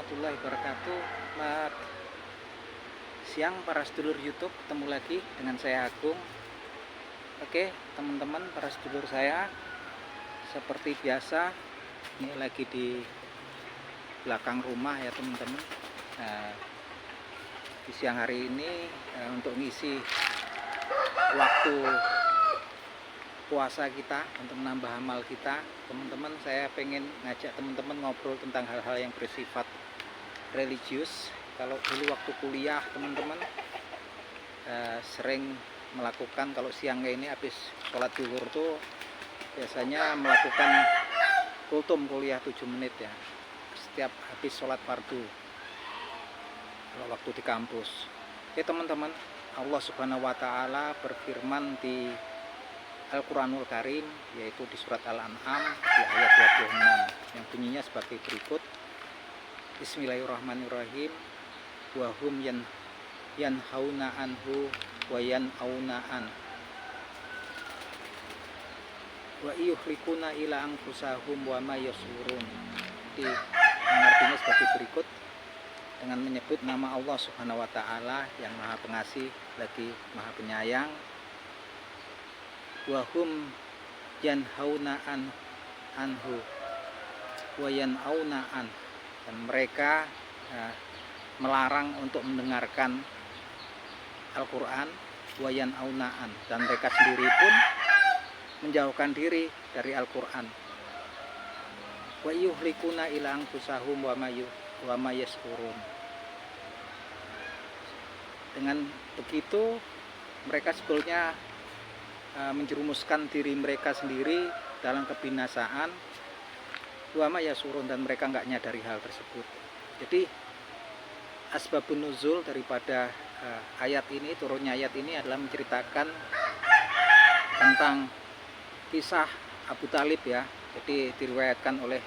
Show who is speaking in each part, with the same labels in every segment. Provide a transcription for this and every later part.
Speaker 1: warahmatullahi wabarakatuh. Selamat siang para sedulur YouTube, ketemu lagi dengan saya Agung. Oke teman-teman, para sedulur saya, seperti biasa ini lagi di belakang rumah ya teman-teman. Di siang hari ini untuk ngisi waktu puasa kita, untuk menambah amal kita, teman-teman, saya pengen ngajak teman-teman ngobrol tentang hal-hal yang bersifat religius. Kalau dulu waktu kuliah teman-teman sering melakukan, kalau siangnya ini habis sholat zuhur tuh biasanya melakukan kultum kuliah 7 menit ya, setiap habis sholat fardu kalau waktu di kampus. Oke teman-teman, Allah Subhanahu wa Ta'ala berfirman di Al-Quranul Karim, yaitu di surat Al-An'am di ayat 26 yang bunyinya sebagai berikut. Bismillahirrahmanirrahim. Wa hum yanhauna anhu wa yanauna an wa yuhlikuna ila anfusahum wa ma yasurun. Jadi artinya sebagai berikut, dengan menyebut nama Allah Subhanahu wa Ta'ala yang Maha Pengasih lagi Maha Penyayang. Wahum yanhauna anhu wa yanauna an, dan mereka melarang untuk mendengarkan Al-Quran, wa yanauna an, dan mereka sendiri pun menjauhkan diri dari Al-Quran. Wa yuhlikuna ila anfusahum wa ma yashurun. Dengan begitu mereka sebetulnya menjerumuskan diri mereka sendiri dalam kebinasaan, wa ma yasurun, dan mereka nggak nyadari hal tersebut. Jadi asbabun nuzul daripada ayat ini, turunnya ayat ini adalah menceritakan tentang kisah Abu Talib ya. Jadi diriwayatkan oleh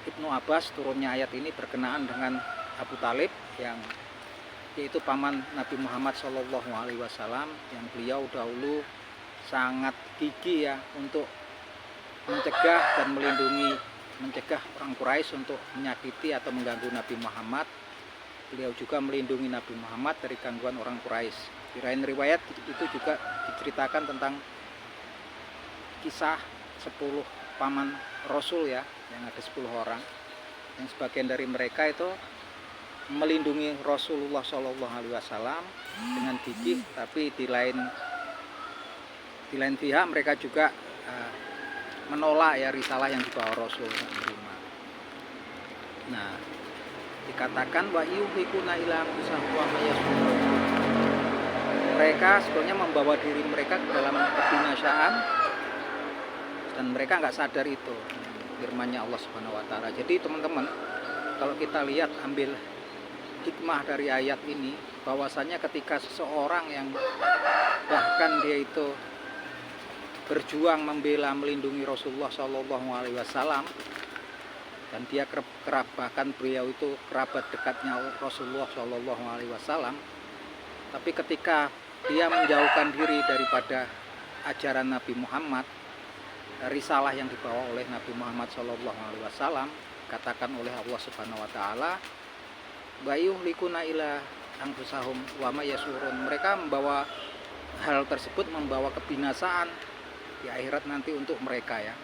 Speaker 1: Ibnu Abbas turunnya ayat ini berkenaan dengan Abu Talib, yang yaitu paman Nabi Muhammad SAW, yang beliau dahulu sangat gigih ya untuk mencegah dan mencegah orang Quraisy untuk menyakiti atau mengganggu Nabi Muhammad. Beliau juga melindungi Nabi Muhammad dari gangguan orang Quraisy. Di lain riwayat itu juga diceritakan tentang kisah 10 paman Rasul ya, yang ada 10 orang, yang sebagian dari mereka itu melindungi Rasulullah SAW dengan gigih, tapi di lain pihak mereka juga menolak ya risalah yang dibawa Rasul. Nah, dikatakan wa yuhlikuna ila anfusahum wa ma yasurun. Mereka sebetulnya membawa diri mereka ke dalam kebinasaan dan mereka nggak sadar itu, firman-Nya Allah Subhanahu wa Ta'ala. Jadi teman-teman, kalau kita lihat, ambil hikmah dari ayat ini, bahwasanya ketika seseorang yang bahkan dia itu berjuang membela melindungi Rasulullah SAW, dan dia bahkan beliau itu kerabat dekatnya Rasulullah SAW, tapi ketika dia menjauhkan diri daripada ajaran Nabi Muhammad, risalah yang dibawa oleh Nabi Muhammad SAW, katakan oleh Allah Subhanahu wa Ta'ala, wa yuhlikuna ila anfusahum wa ma yasurun. Mereka membawa hal tersebut, membawa kebinasaan di akhirat nanti untuk mereka ya.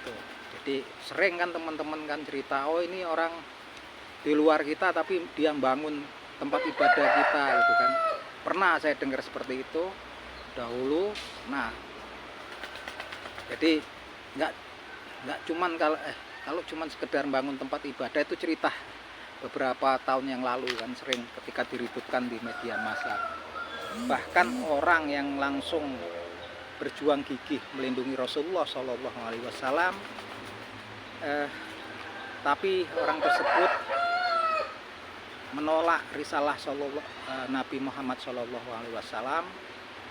Speaker 1: Itu. Jadi sering kan teman-teman kan cerita, oh ini orang di luar kita tapi dia bangun tempat ibadah kita gitu kan. Pernah saya dengar seperti itu dahulu. Nah, jadi nggak cuman kalau cuman sekedar bangun tempat ibadah, itu cerita beberapa tahun yang lalu kan, sering ketika diributkan di media massa. Bahkan orang yang langsung berjuang gigih melindungi Rasulullah SAW, tapi orang tersebut menolak risalah Nabi Muhammad SAW.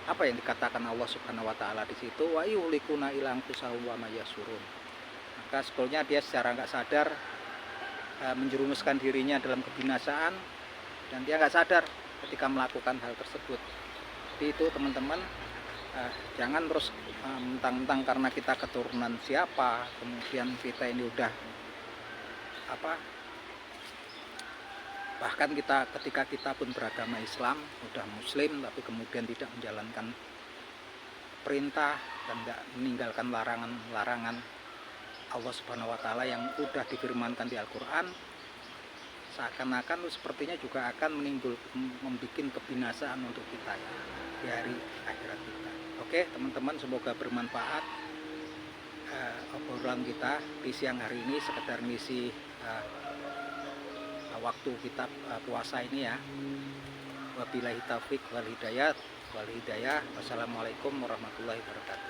Speaker 1: Apa yang dikatakan Allah Subhanahu wa Ta'ala di situ? Wa yuhlikuna ila anfusahum wa ma yasurun. Maka sebetulnya dia secara nggak sadar menjerumuskan dirinya dalam kebinasaan, dan dia nggak sadar ketika melakukan hal tersebut. Jadi itu teman-teman, jangan terus mentang-mentang karena kita keturunan siapa, kemudian kita ini udah Bahkan ketika kita pun beragama Islam, udah muslim tapi kemudian tidak menjalankan perintah dan tidak meninggalkan larangan Allah Subhanahu wa taala yang udah difirmankan di Al-Qur'an, seakan-akan sepertinya juga akan membuat kebinasaan untuk kita ya, di hari akhirat kita. Oke teman-teman, semoga bermanfaat obrolan kita di siang hari ini, sekedar ngisi waktu kita puasa ini ya. Wabillahi taufiq wal hidayah. Wassalamualaikum warahmatullahi wabarakatuh.